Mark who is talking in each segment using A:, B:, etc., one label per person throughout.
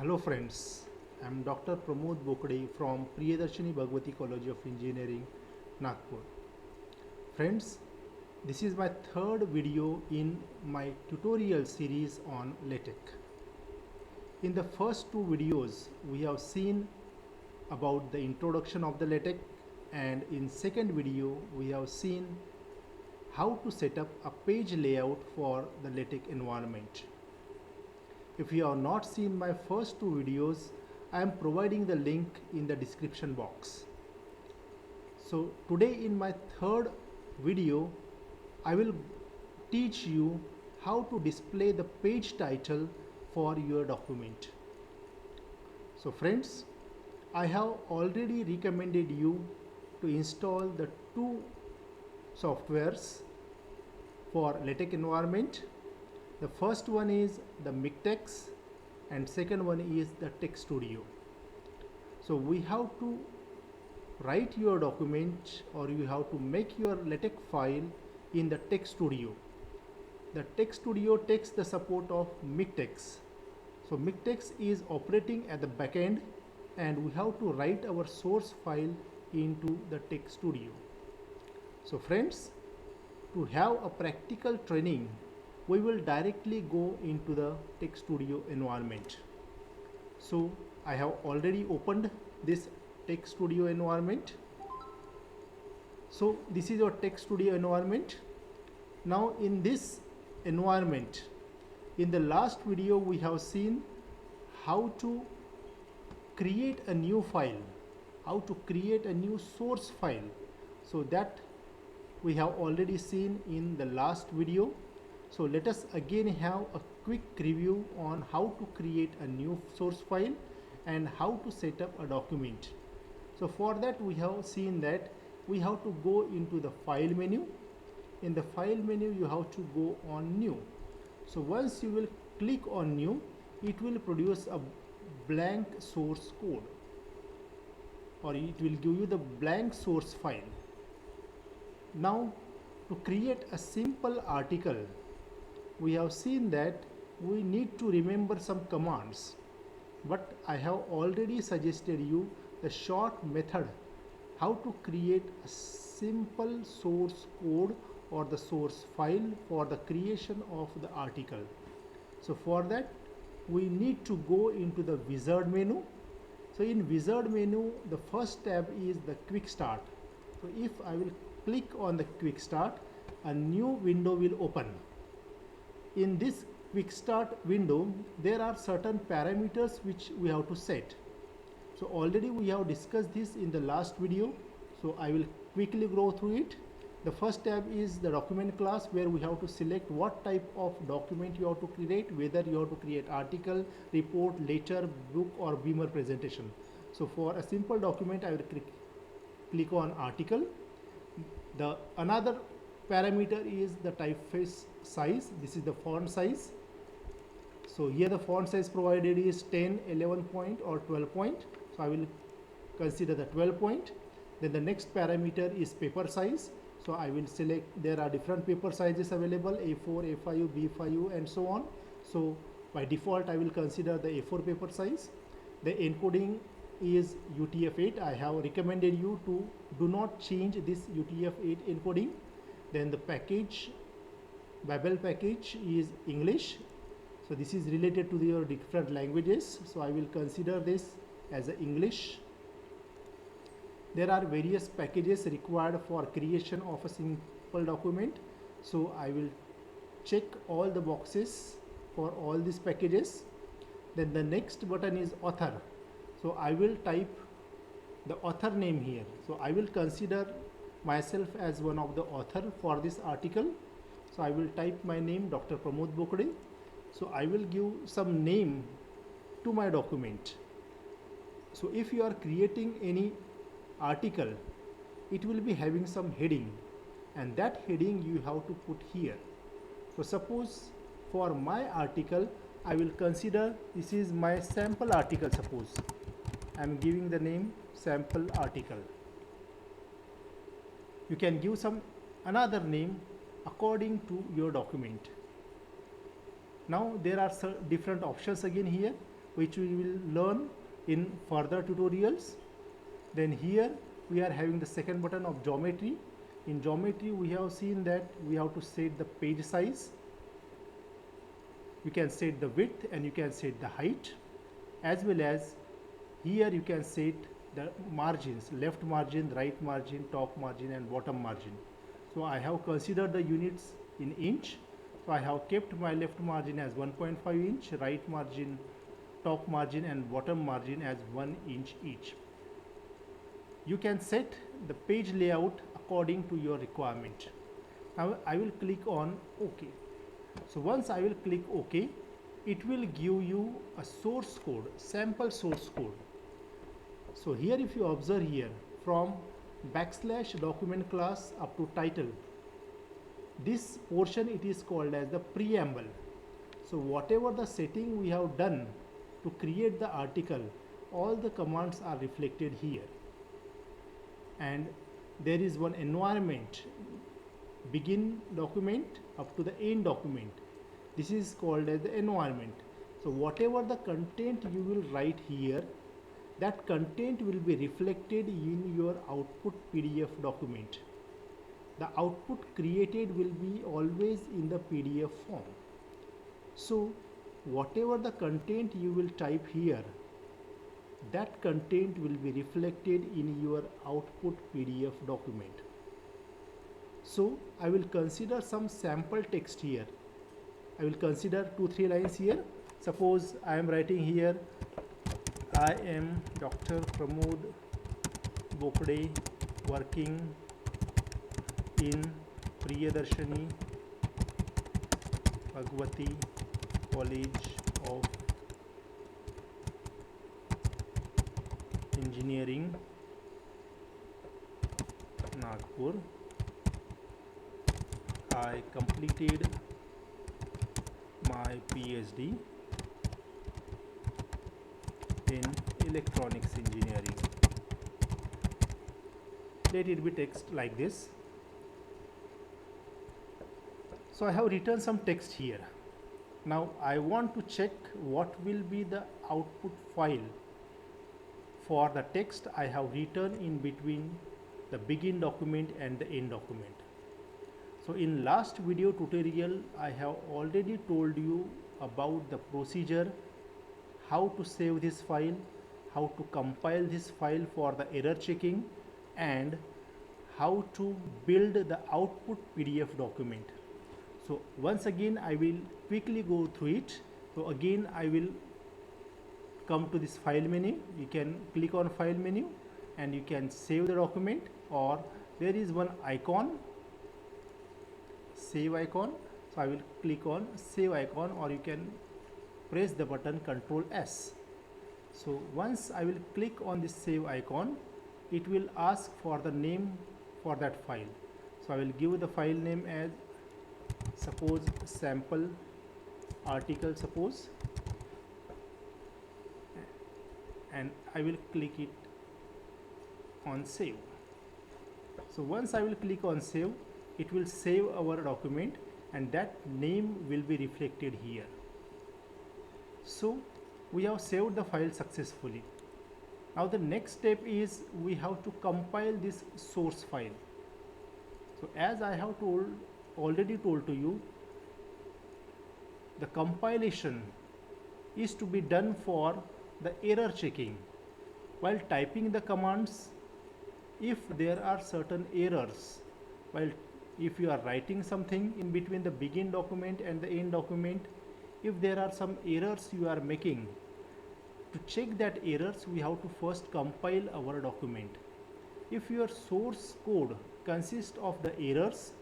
A: Hello friends, I am Dr. Pramod Bokade from Priyadarshini Bhagwati College of Engineering, Nagpur. Friends, this is my third video in my tutorial series on LaTeX. In the first two videos, we have seen about the introduction of the LaTeX, and in second video, we have seen how to set up a page layout for the LaTeX environment. If you have not seen my first two videos, I am providing the link in the description box. So today in my third video, I will teach you how to display the page title for your document. So friends, I have already recommended you to install the two softwares for LaTeX environment. The first one is the Miktex and second one is the Text Studio. So we have to write your document or you have to make your LaTeX file in the Text Studio. The Text Studio takes the support of Miktex. So Miktex is operating at the back end and we have to write our source file into the Text Studio. So friends, to have a practical training, we will directly go into the Text Studio environment. So I have already opened this Text Studio environment. So this is your Text Studio environment. Now in this environment, in the last video we have seen how to create a new file, how to create a new source file. So that we have already seen in the last video. So let us again have a quick review on how to create a new source file and how to set up a document. So for that we have seen that we have to go into the file menu. In the file menu you have to go on new. So once you will click on new, it will produce a blank source code or it will give you the blank source file. Now to create a simple article, we have seen that we need to remember some commands, but I have already suggested you the short method how to create a simple source code or the source file for the creation of the article. So for that we need to go into the wizard menu. So in wizard menu, the first tab is the quick start. So if I will click on the quick start, a new window will open. In this quick start window, there are certain parameters which we have to set. So already we have discussed this in the last video. So I will quickly go through it. The first tab is the document class, where we have to select what type of document you have to create, whether you have to create article, report, letter, book or Beamer presentation. So for a simple document, I will click on article. The another parameter is the typeface size. This is the font size. So here the font size provided is 10, 11 point or 12 point. So I will consider the 12 point. Then the next parameter is paper size. So I will select, there are different paper sizes available, A4, A5, B5 and so on. So by default I will consider the A4 paper size. The encoding is UTF-8. I have recommended you to do not change this UTF-8 encoding. Then the package, Babel package is English. So this is related to your different languages. So I will consider this as a English. There are various packages required for creation of a simple document. So I will check all the boxes for all these packages. Then the next button is author. So I will type the author name here. So I will consider myself as one of the author for this article. So I will type my name, Dr. Pramod Bokade. So I will give some name to my document. So if you are creating any article, it will be having some heading, and that heading you have to put here. So suppose for my article, I will consider this is my sample article. Suppose I am giving the name sample article. You can give some another name according to your document. Now there are different options again here. which we will learn in further tutorials. Then here we are having the second button of geometry. In geometry we have seen that we have to set the page size. You can set the width and you can set the height, as well as here you can set the margins, left margin, right margin, top margin and bottom margin. So I have considered the units in inch. So I have kept my left margin as 1.5 inch, right margin, top margin and bottom margin as 1 inch each. You can set the page layout according to your requirement. Now I will click on OK. So once I will click OK, it will give you a source code, sample source code. So here if you observe here, from \document class up to title, this portion it is called as the preamble. So whatever the setting we have done to create the article, all the commands are reflected here. And there is one environment, begin document up to the end document. This is called as the environment. So whatever the content you will write here, that content will be reflected in your output PDF document. The output created will be always in the PDF form. So whatever the content you will type here, that content will be reflected in your output PDF document. So I will consider some sample text here. I will consider 2-3 lines here. Suppose I am writing here, I am Dr. Pramod Bokde, working in Priyadarshini Bhagwati College of Engineering, Nagpur. I completed my PhD in electronics engineering. Let it be text like this. So I have written some text here. Now I want to check what will be the output file for the text I have written in between the begin document and the end document. So in last video tutorial I have already told you about the procedure, how to save this file, how to compile this file for the error checking, and how to build the output PDF document. So once again I will quickly go through it. So again I will come to this file menu. You can click on file menu and you can save the document, or there is one icon, save icon. So I will click on save icon, or you can press the button Ctrl S. So once I will click on this save icon, it will ask for the name for that file. So I will give the file name as, suppose, sample article, suppose, and I will click it on save. So once I will click on save, it will save our document and that name will be reflected here. So we have saved the file successfully. Now the next step is we have to compile this source file. So as I have already told to you, the compilation is to be done for the error checking. While typing the commands, if there are certain errors, if you are writing something in between the begin document and the end document, if there are some errors you are making, to check that errors we have to first compile our document. If your source code consists of the errors,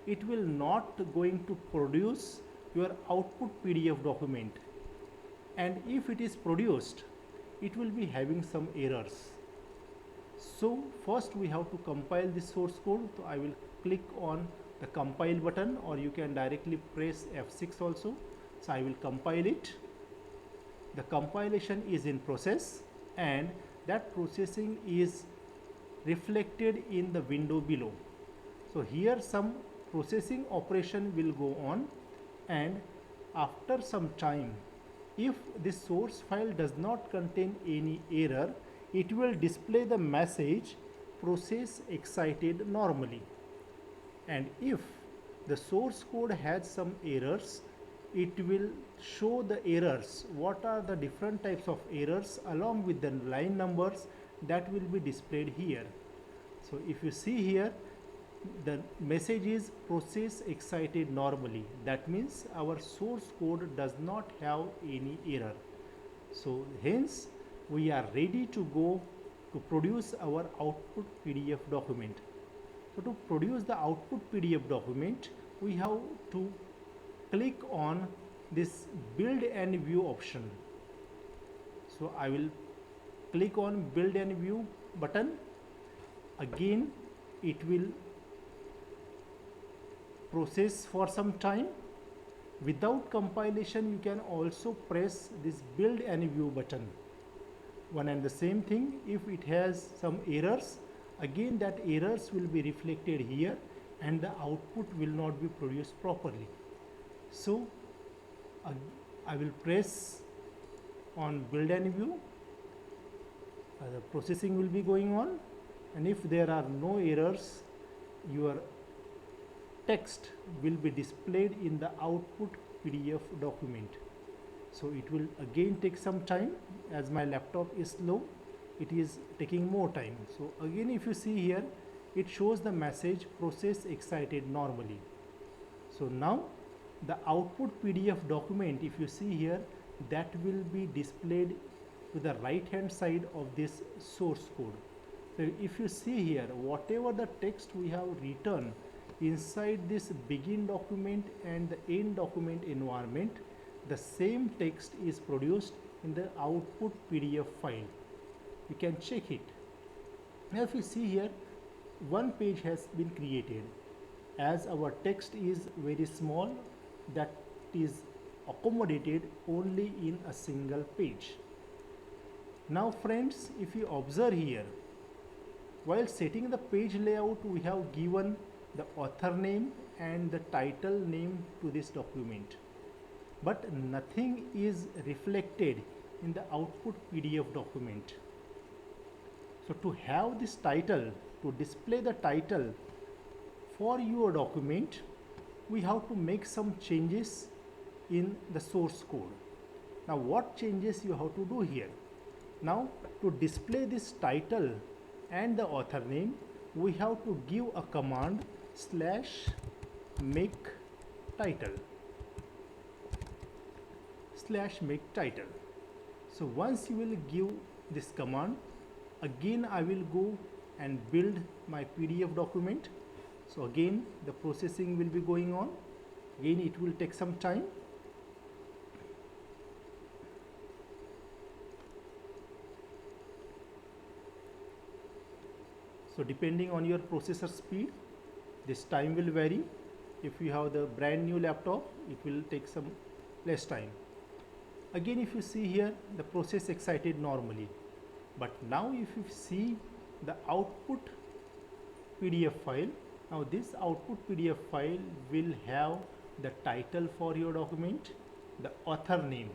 A: it will not going to produce your output PDF document, and if it is produced, it will be having some errors. So first we have to compile this source code. So I will click on the compile button, or you can directly press F6 also. So I will compile it. The compilation is in process and that processing is reflected in the window below. So here some processing operation will go on, and after some time If this source file does not contain any error, it will display the message process excited normally. And if the source code has some errors, it will show the errors, what are the different types of errors along with the line numbers that will be displayed here. So if you see here, the message is process excited normally. That means our source code does not have any error. So hence we are ready to go to produce our output PDF document. So to produce the output PDF document, we have to click on this build and view option. So I will click on build and view button. Again it will process for some time. Without compilation, you can also press this build and view button. One and the same thing, if it has some errors, again that errors will be reflected here and the output will not be produced properly. So I will press on build and view. The processing will be going on, and if there are no errors, your text will be displayed in the output PDF document. So it will again take some time, as my laptop is slow, it is taking more time. So again, if you see here, it shows the message process excited normally. So now the output PDF document, if you see here, that will be displayed to the right hand side of this source code. So if you see here, whatever the text we have written inside this begin document and the end document environment, the same text is produced in the output PDF file. You can check it. Now if you see here, one page has been created. As our text is very small, that is accommodated only in a single page. Now friends, if you observe here, while setting the page layout, we have given the author name and the title name to this document, but nothing is reflected in the output PDF document. So to have this title, to display the title for your document, we have to make some changes in the source code. Now what changes you have to do here? Now to display this title and the author name, we have to give a command /make title. So once you will give this command, again I will go and build my PDF document. So again the processing will be going on. Again it will take some time. So depending on your processor speed, this time will vary. If you have the brand new laptop, it will take some less time. Again, if you see here, the process excited normally. But now if you see the output PDF file, now this output PDF file will have the title for your document, the author name.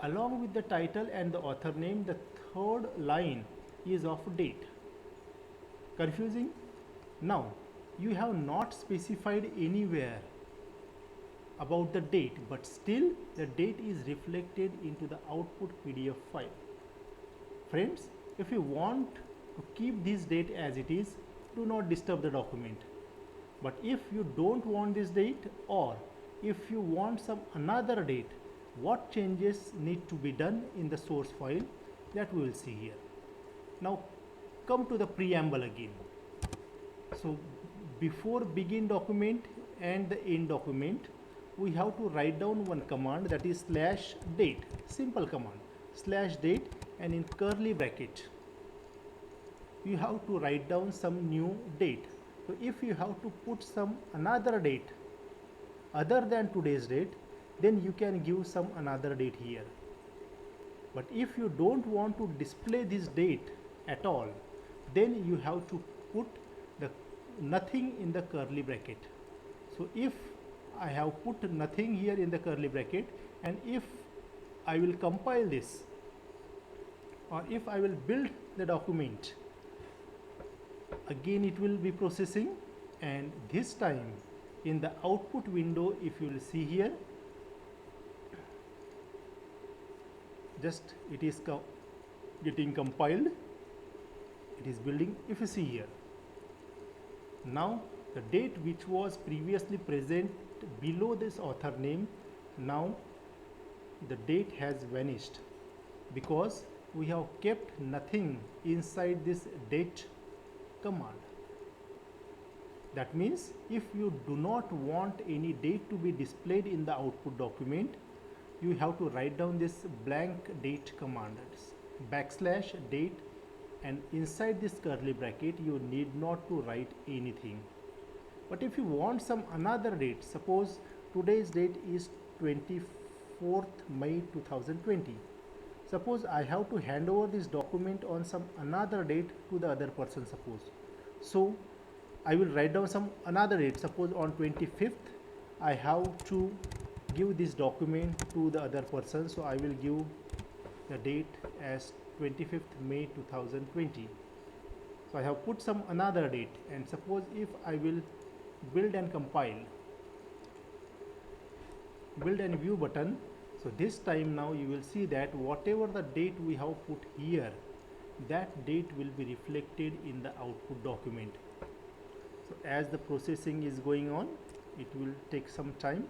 A: Along with the title and the author name, the third line is of date. Confusing? Now you have not specified anywhere about the date, but still the date is reflected into the output PDF file. Friends, if you want to keep this date as it is, do not disturb the document. But if you don't want this date, or if you want some another date, what changes need to be done in the source file, that we will see here. Now come to the preamble again. So before begin document and the end document, we have to write down one command, that is /date, simple command, /date, and in curly bracket you have to write down some new date. So if you have to put some another date other than today's date, then you can give some another date here. But if you don't want to display this date at all, then you have to put the nothing in the curly bracket. So if I have put nothing here in the curly bracket, and if I will compile this, or if I will build the document, again it will be processing, and this time in the output window, if you will see here, just it is getting compiled, it is building. If you see here, now the date which was previously present below this author name, now the date has vanished because we have kept nothing inside this date command. That means if you do not want any date to be displayed in the output document, you have to write down this blank date command, backslash date, and inside this curly bracket you need not to write anything. But if you want some another date, suppose today's date is 24th May 2020. Suppose I have to hand over this document on some another date to the other person, suppose. So I will write down some another date. Suppose on 25th I have to give this document to the other person, so I will give the date as 25th May 2020. So I have put some another date, and suppose if I will build and compile, build and view button, so this time now you will see that whatever the date we have put here, that date will be reflected in the output document. So as the processing is going on, it will take some time,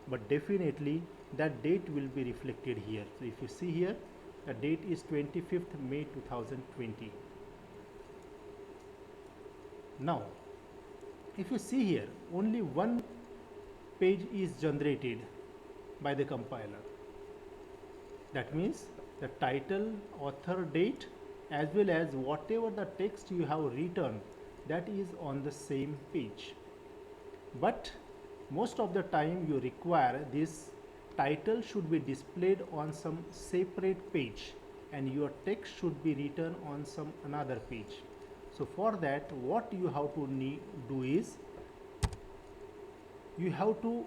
A: but definitely that date will be reflected here. So if you see here, the date is 25th May 2020. Now if you see here, only one page is generated by the compiler. That means the title, author, date, as well as whatever the text you have written, that is on the same page. But most of the time you require this title should be displayed on some separate page, and your text should be written on some another page. So for that, what you have to do is, you have to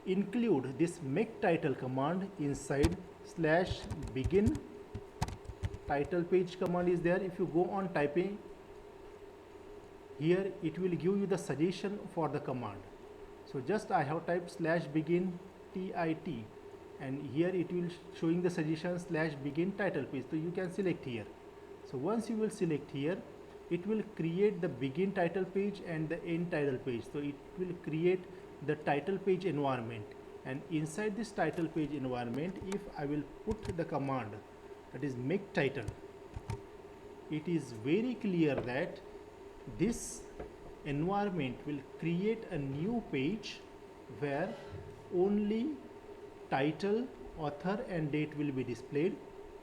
A: include this make title command inside slash begin title page command is there. If you go on typing here, it will give you the suggestion for the command. So just I have typed slash begin TIT, and here it will showing the suggestion slash begin title page. So you can select here. So once you will select here, it will create the begin title page and the end title page. So it will create the title page environment, and inside this title page environment, if I will put the command that is make title, it is very clear that this environment will create a new page where only title, author and date will be displayed,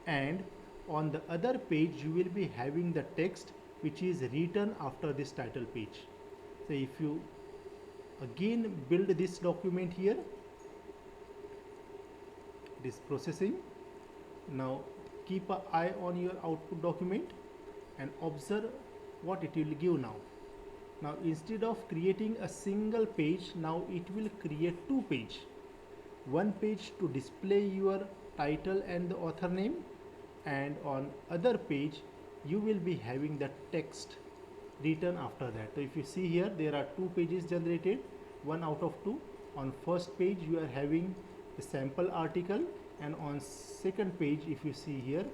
A: and on the other page you will be having the text which is written after this title page. So if you again build this document here, it is processing. Now keep an eye on your output document and observe what it will give now. Now instead of creating a single page, now it will create two pages. One page to display your title and the author name, and on other page you will be having the text written after that. So if you see here, there are two pages generated, one out of two. On first page you are having the sample article, and on second page, if you see here,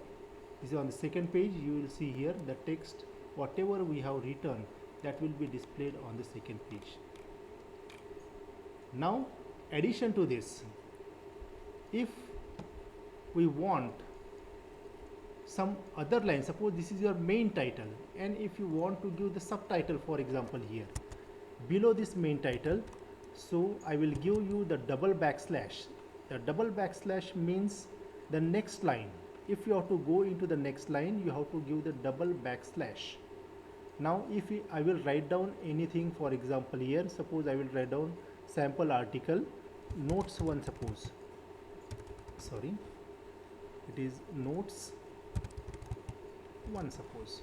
A: this is on the second page, you will see here the text, whatever we have written, that will be displayed on the second page. Now addition to this, if we want some other line, suppose this is your main title, and if you want to give the subtitle, for example here below this main title, so I will give you the double backslash. The double backslash means the next line. If you have to go into the next line, you have to give the double backslash. Now if I will write down anything, for example here, suppose I will write down sample article notes 1, suppose, sorry, it is notes 1, suppose.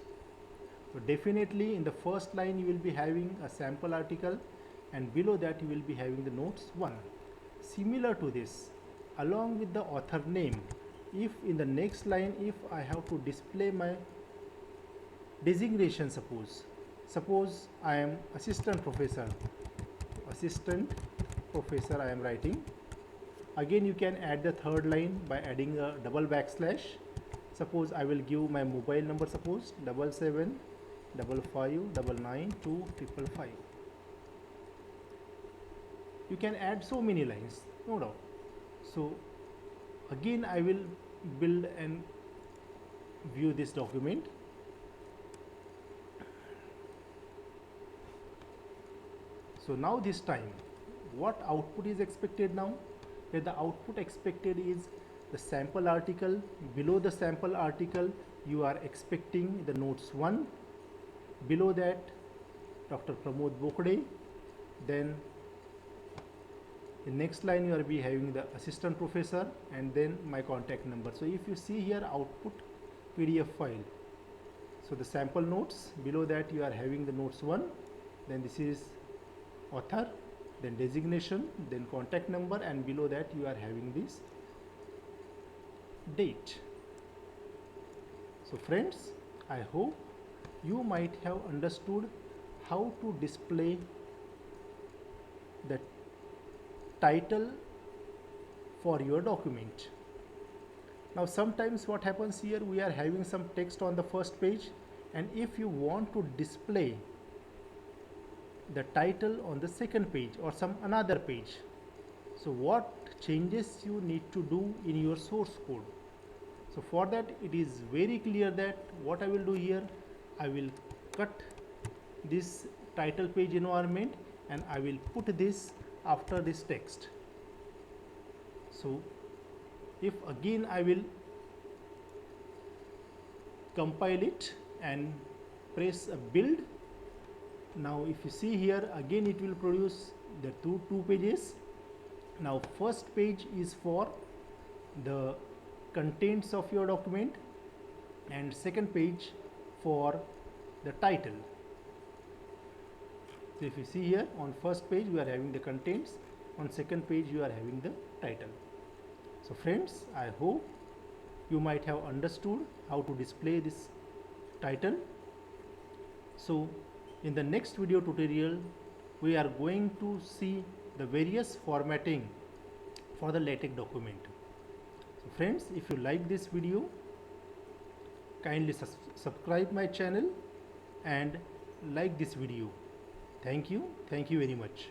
A: So definitely in the first line you will be having a sample article, and below that you will be having the notes 1. Similar to this, along with the author name. If in the next line, if I have to display my designation, suppose I am assistant professor I am writing. Again, you can add the third line by adding a double backslash. Suppose I will give my mobile number, suppose 7755992555. You can add so many lines, no doubt. So again, I will build and view this document. So now this time, what output is expected now? That the output expected is the sample article. Below the sample article, you are expecting the notes 1. Below that, Dr. Pramod Bokde. Then the next line, you are be having the assistant professor, and then my contact number. So if you see here, output PDF file. So the sample notes, below that you are having the notes 1, then this is author, then designation, then contact number, and below that you are having this date. So friends, I hope you might have understood how to display the title for your document. Now sometimes what happens here, we are having some text on the first page, and if you want to display the title on the second page or some another page, so what changes you need to do in your source code? So for that, it is very clear that what I will do here, I will cut this title page environment and I will put this after this text. So if again I will compile it and press a build, now if you see here, again it will produce the two pages. Now first page is for the contents of your document, and second page for the title. So if you see here, on first page we are having the contents, on second page you are having the title. So friends, I hope you might have understood how to display this title. So in the next video tutorial, we are going to see the various formatting for the LaTeX document. So friends, if you like this video, kindly subscribe my channel and like this video. Thank you very much.